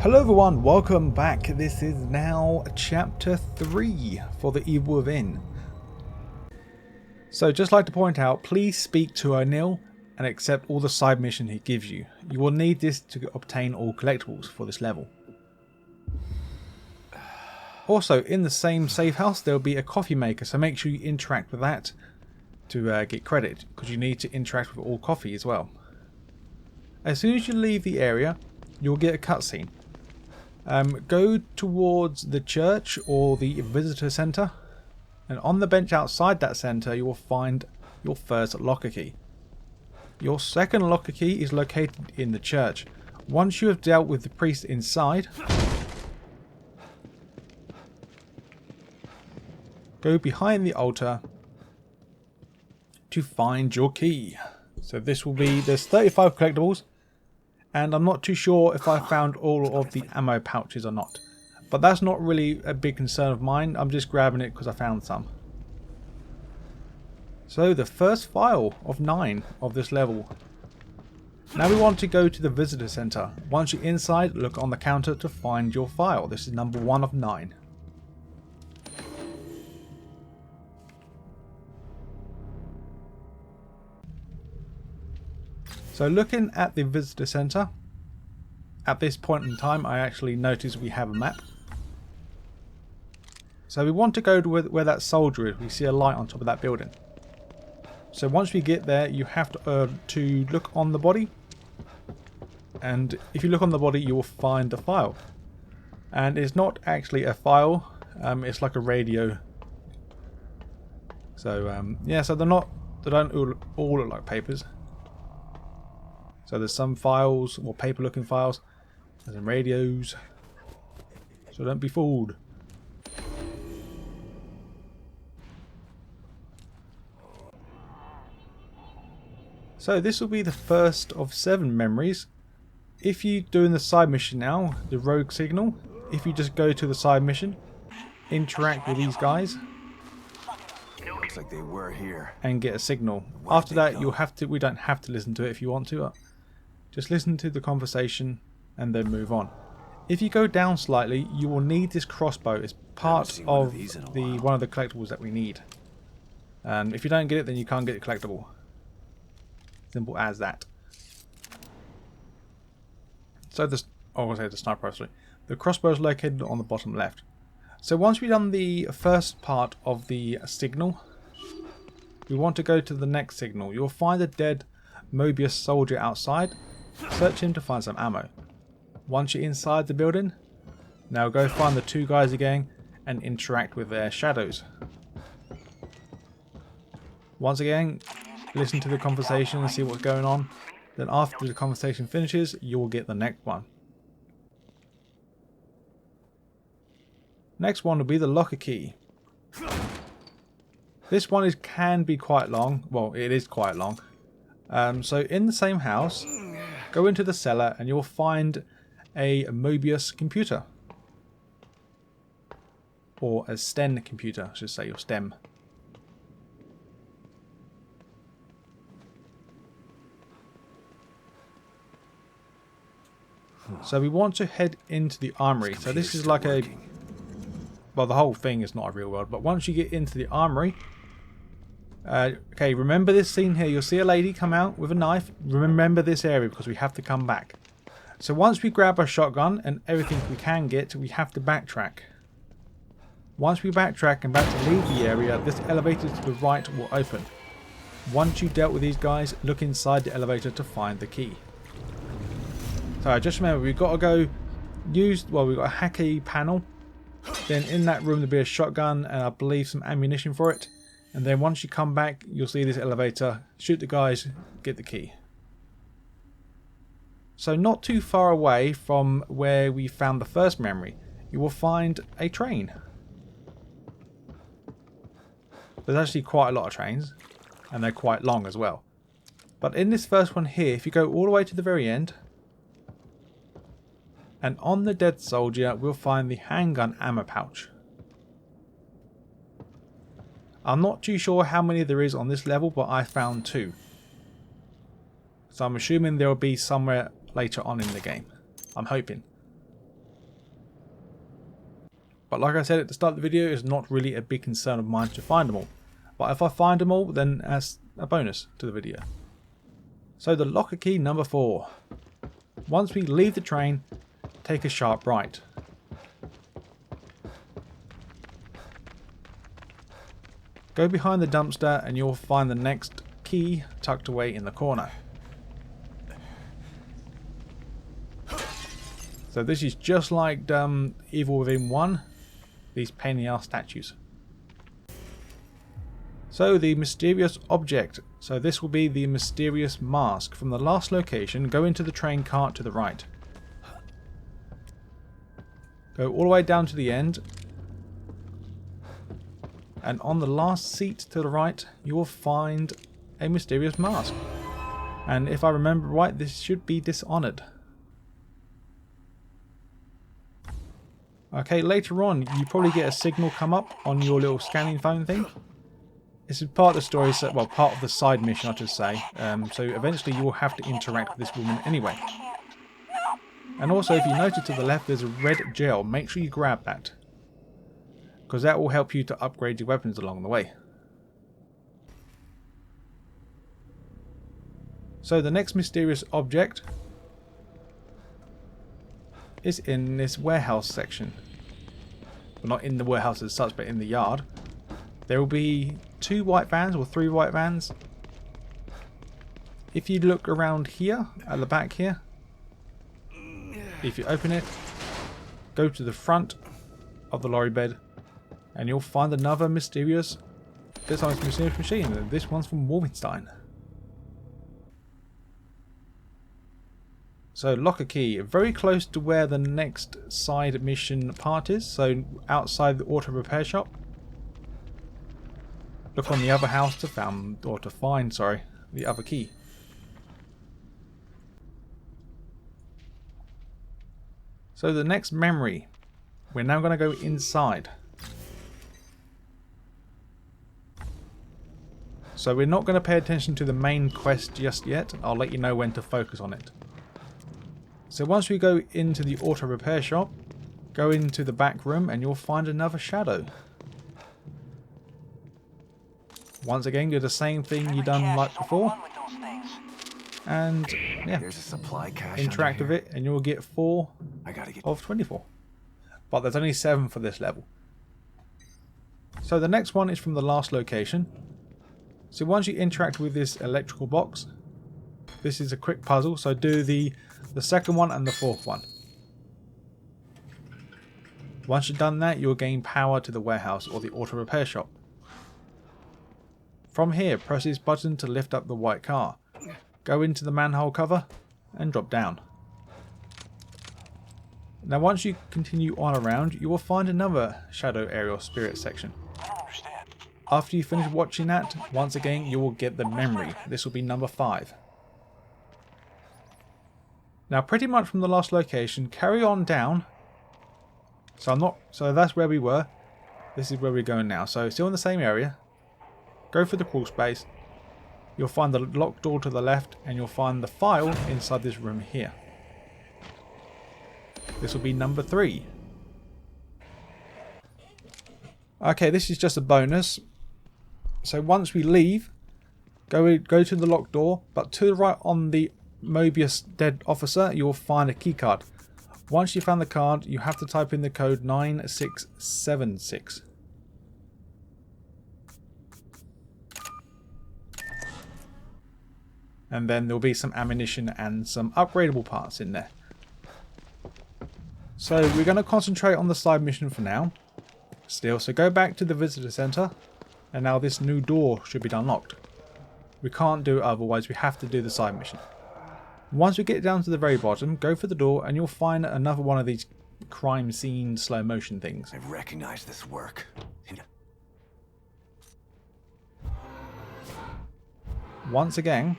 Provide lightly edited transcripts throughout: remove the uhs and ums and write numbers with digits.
Hello everyone, welcome back. This is now chapter 3 for The Evil Within. So just like to point out, please speak to O'Neill and accept all the side mission he gives you. You will need this to obtain all collectibles for this level. Also, in the same safe house there will be a Coffe Maker, so make sure you interact with that to get credit, because you need to interact with all coffee as well. As soon as you leave the area, you'll get a cutscene. Go towards the church or the visitor centre, and on the bench outside that centre you will find your first locker key. Your second locker key is located in the church. Once you have dealt with the priest inside, go behind the altar to find your key. So this will be, there's 35 collectibles, and I'm not too sure if I found all of the ammo pouches or not. But that's not really a big concern of mine, I'm just grabbing it because I found some. So the first file of 9 of this level. Now we want to go to the visitor centre. Once you're inside, look on the counter to find your file. This is number 1 of 9. So looking at the visitor centre, at this point in time I actually noticed we have a map. So we want to go to where that soldier is. We see a light on top of that building. So once we get there you have to look on the body, and if you look on the body you will find the file. And it's not actually a file, it's like a radio. So yeah, so they don't all look like papers. So there's some files, or paper looking files, there's some radios, so don't be fooled. So this will be the first of 7 memories. If you're doing the side mission now, the rogue signal, if you just go to the side mission, interact with these guys, looks like they were here, and get a signal. After that you'll have to, we don't have to listen to it if you want to. Just listen to the conversation and then move on. If you go down slightly, you will need this crossbow. It's part of one of the collectibles that we need. And if you don't get it, then you can't get the collectible. Simple as that. So the sniper rifle. The crossbow is located on the bottom left. So once we've done the first part of the signal, we want to go to the next signal. You'll find a dead Mobius soldier outside. Search him to find some ammo. Once you're inside the building, now go find the 2 guys again and interact with their shadows. Once again, listen to the conversation and see what's going on. Then after the conversation finishes, you will get the next one. Next one will be the locker key. This one can be quite long. Well, it is quite long. So in the same house, go into the cellar and you'll find a Mobius computer. Or a STEM computer, I should say, or STEM. So we want to head into the armory. So this is like a... Well, the whole thing is not a real world, but once you get into the armory... okay, remember this scene here. You'll see a lady come out with a knife. Remember this area because we have to come back. So once we grab our shotgun and everything we can get, we have to backtrack. Once we backtrack and about to leave the area, this elevator to the right will open. Once you've dealt with these guys, look inside the elevator to find the key. So just remember, we've got to go use, well, we've got a hacky panel. Then in that room there'll be a shotgun and I believe some ammunition for it. And then once you come back, you'll see this elevator, shoot the guys, get the key. So not too far away from where we found the first memory, you will find a train. There's actually quite a lot of trains, and they're quite long as well. But in this first one here, if you go all the way to the very end, and on the dead soldier, we'll find the handgun ammo pouch. I'm not too sure how many there is on this level, but I found 2. So I'm assuming there will be somewhere later on in the game. I'm hoping. But like I said at the start of the video, it's not really a big concern of mine to find them all. But if I find them all, then that's a bonus to the video. So the locker key number 4. Once we leave the train, take a sharp right. Go behind the dumpster and you'll find the next key tucked away in the corner. So this is just like Evil Within 1, these pain in the ass statues. So the mysterious object. So this will be the mysterious mask. From the last location, go into the train cart to the right. Go all the way down to the end. And on the last seat to the right, you will find a mysterious mask. And if I remember right, this should be Dishonored. Okay, later on, you probably get a signal come up on your little scanning phone thing. This is part of the story, well, part of the side mission, I should say. So eventually you will have to interact with this woman anyway. And also, if you notice to the left, there's a red gel. Make sure you grab that, because that will help you to upgrade your weapons along the way. So the next mysterious object is in this warehouse section. Well, not in the warehouse as such, but in the yard. There will be 2 white vans or 3 white vans. If you look around here, at the back here, if you open it, go to the front of the lorry bed, and you'll find another mysterious, this one's mysterious machine, and this one's from Wolfenstein. So locker key, very close to where the next side mission part is, so outside the auto repair shop. Look on the other house to find the other key. So the next memory, we're now going to go inside. So we're not going to pay attention to the main quest just yet. I'll let you know when to focus on it. So once we go into the auto repair shop, go into the back room and you'll find another shadow. Once again, do the same thing you done like before. And yeah, there's a supply cache interact with it and you'll get 4 of 24. But there's only 7 for this level. So the next one is from the last location. So once you interact with this electrical box, this is a quick puzzle, so do the second one and the 4th one. Once you've done that, you'll gain power to the warehouse or the auto repair shop. From here, press this button to lift up the white car. Go into the manhole cover and drop down. Now once you continue on around, you will find another shadow area or spirit section. After you finish watching that, once again you will get the memory. This will be number 5. Now pretty much from the last location, carry on down. So that's where we were. This is where we're going now. So still in the same area. Go for the crawl space. You'll find the locked door to the left and you'll find the file inside this room here. This will be number 3. Okay, this is just a bonus. So once we leave, go to the locked door, but to the right on the Mobius dead officer, you will find a keycard. Once you found the card, you have to type in the code 9676. And then there'll be some ammunition and some upgradable parts in there. So we're going to concentrate on the side mission for now. Still, so go back to the visitor center. And now this new door should be unlocked. We can't do it otherwise, we have to do the side mission. Once we get down to the very bottom, go for the door and you'll find another one of these crime scene slow motion things. I recognize this work. Once again,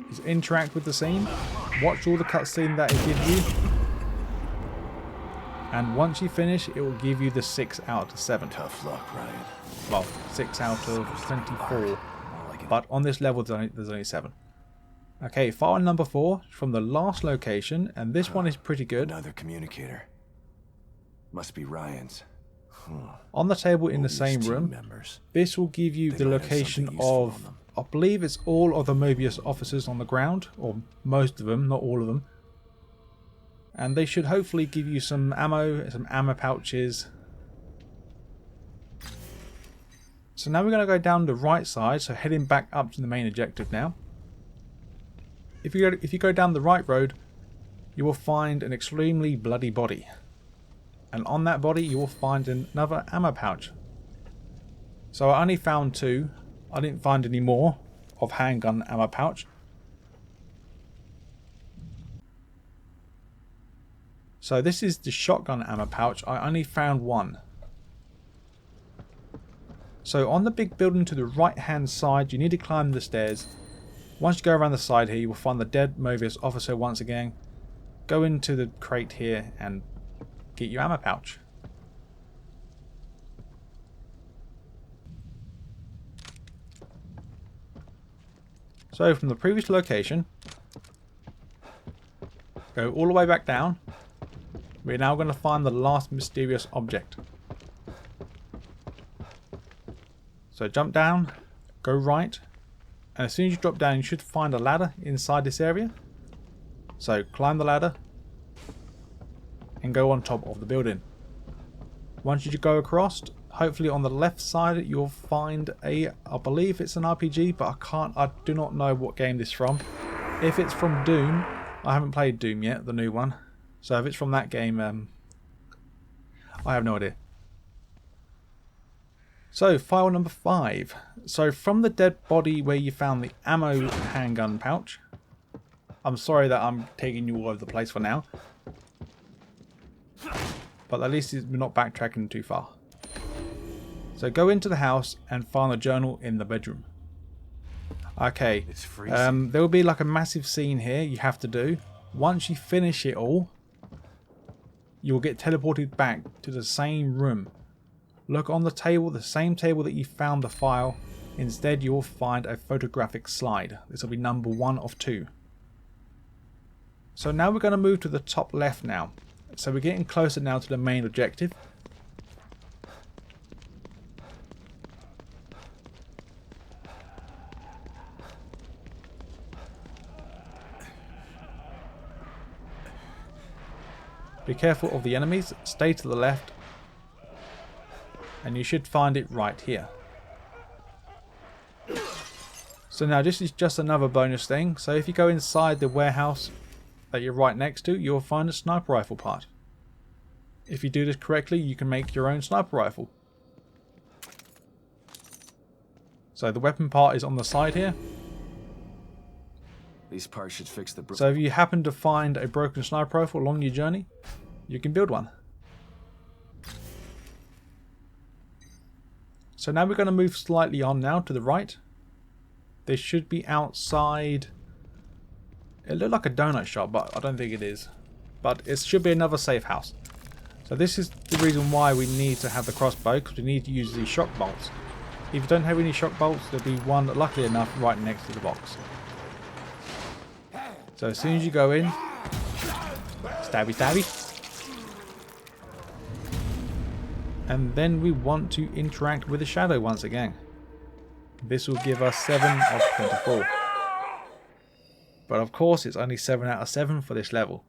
just interact with the scene, watch all the cutscene that it gives you, and once you finish, it will give you the 6 out of 7. Tough luck, Ryan. Well, 6 out of 24, but on this level there's only 7. Okay, file number 4 from the last location, and this one is pretty good. Another communicator. Must be Ryan's. On the table in the Mobius same team room, members. this will give you They the might have location something useful of, on them. I believe it's all of the Mobius officers on the ground, or most of them, not all of them. And they should hopefully give you some ammo pouches. So now we're going to go down the right side, so heading back up to the main objective now. If you go down the right road, you will find an extremely bloody body. And on that body you will find another ammo pouch. So I only found 2. I didn't find any more of handgun ammo pouch. So this is the shotgun ammo pouch. I only found 1. So on the big building to the right hand side, you need to climb the stairs. Once you go around the side here, you will find the dead Mobius officer once again. Go into the crate here and get your ammo pouch. So from the previous location, go all the way back down. We're now going to find the last mysterious object. So jump down, go right, and as soon as you drop down you should find a ladder inside this area. So climb the ladder and go on top of the building. Once you go across, hopefully on the left side you'll find I believe it's an RPG, but I do not know what game this is from. If it's from Doom, I haven't played Doom yet, the new one. So if it's from that game, I have no idea. So file number 5. So from the dead body where you found the ammo handgun pouch. I'm sorry that I'm taking you all over the place for now. But at least we're not backtracking too far. So go into the house and find the journal in the bedroom. Okay, It's freezing. there will be like a massive scene here you have to do. Once you finish it all, you will get teleported back to the same room. Look on the table, the same table that you found the file. Instead you will find a photographic slide. This will be number 1 of 2. So now we're going to move to the top left now. So we're getting closer now to the main objective. Be careful of the enemies, stay to the left, and you should find it right here. So now this is just another bonus thing. So if you go inside the warehouse that you're right next to, you'll find a sniper rifle part. If you do this correctly, you can make your own sniper rifle. So the weapon part is on the side here. These parts should fix the. So if you happen to find a broken sniper rifle along your journey, you can build one. So now we're going to move slightly on now to the right. This should be outside. It looked like a donut shop, but I don't think it is. But it should be another safe house. So this is the reason why we need to have the crossbow, because we need to use these shock bolts. If you don't have any shock bolts, there'll be one, luckily enough, right next to the box. So as soon as you go in, stabby stabby. And then we want to interact with the shadow once again. This will give us 7 of 24. But of course it's only 7 out of 7 for this level.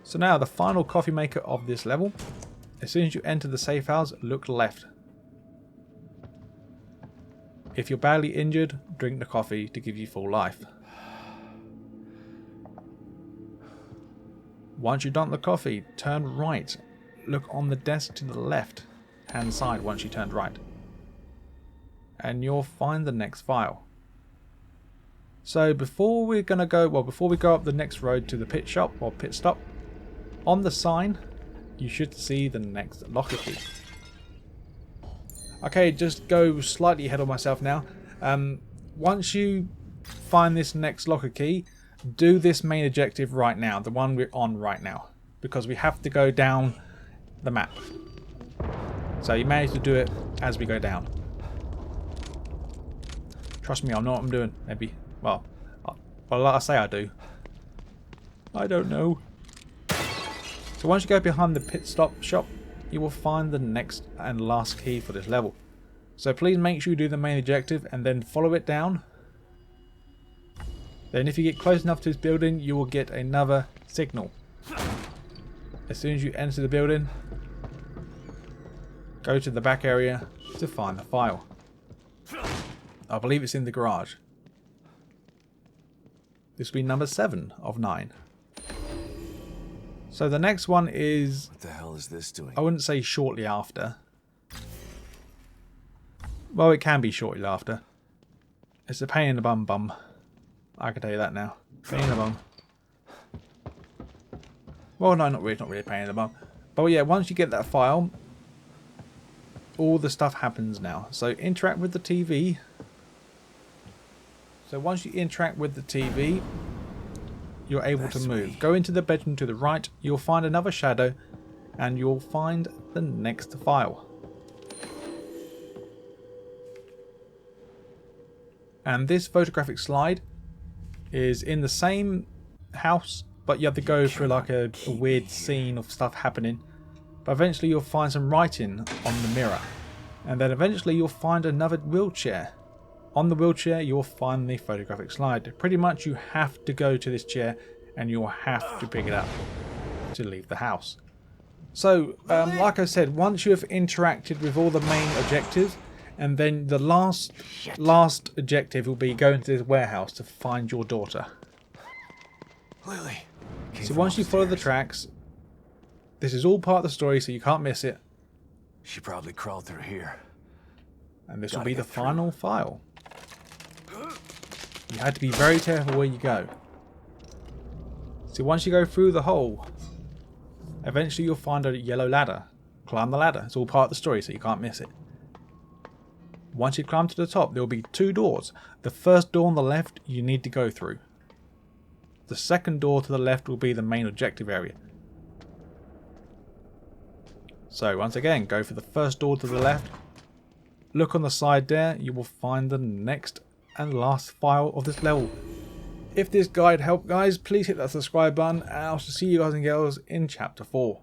So now the final coffee maker of this level. As soon as you enter the safe house, look left. If you're badly injured, drink the coffee to give you full life. Once you've done the coffee, turn right. Look on the desk to the left hand side once you turned right. And you'll find the next file. So before we go up the next road to the pit shop or pit stop, on the sign you should see the next locker key. Okay, just go slightly ahead of myself now. Once you find this next locker key, do this main objective right now, the one we're on right now, because we have to go down the map. So you manage to do it as we go down. Trust me, I know what I'm doing. Maybe, well, like I say I do. I don't know. So once you go behind the pit stop shop, you will find the next and last key for this level. So please make sure you do the main objective and then follow it down. Then if you get close enough to this building, you will get another signal. As soon as you enter the building, go to the back area to find the file. I believe it's in the garage. This will be number 7 of 9. So the next one is... What the hell is this doing? I wouldn't say shortly after. Well, it can be shortly after. It's a pain in the bum. I can tell you that now. Pain in the bum. Well, no, not really. It's not really a pain in the bum. But yeah, once you get that file, all the stuff happens now. So interact with the TV. So once you interact with the TV, you're able to move. Go into the bedroom to the right. You'll find another shadow, and you'll find the next file. And this photographic slide is in the same house, but you have to go through like a weird scene of stuff happening. But eventually you'll find some writing on the mirror. And then eventually you'll find another wheelchair. On the wheelchair you'll find the photographic slide. Pretty much you have to go to this chair and you'll have to pick it up to leave the house. So, like I said, once you have interacted with all the main objectives, and then the last objective will be going to this warehouse to find your daughter. Lily. So once you follow the tracks, this is all part of the story, so you can't miss it. She probably crawled through here. And this will be the final file. You had to be very careful where you go. So once you go through the hole, eventually you'll find a yellow ladder. Climb the ladder. It's all part of the story, so you can't miss it. Once you climb to the top, there will be 2 doors. The first door on the left you need to go through. The second door to the left will be the main objective area. So once again, go for the first door to the left. Look on the side there, you will find the next and last file of this level. If this guide helped guys, please hit that subscribe button and I'll see you guys and girls in chapter 4.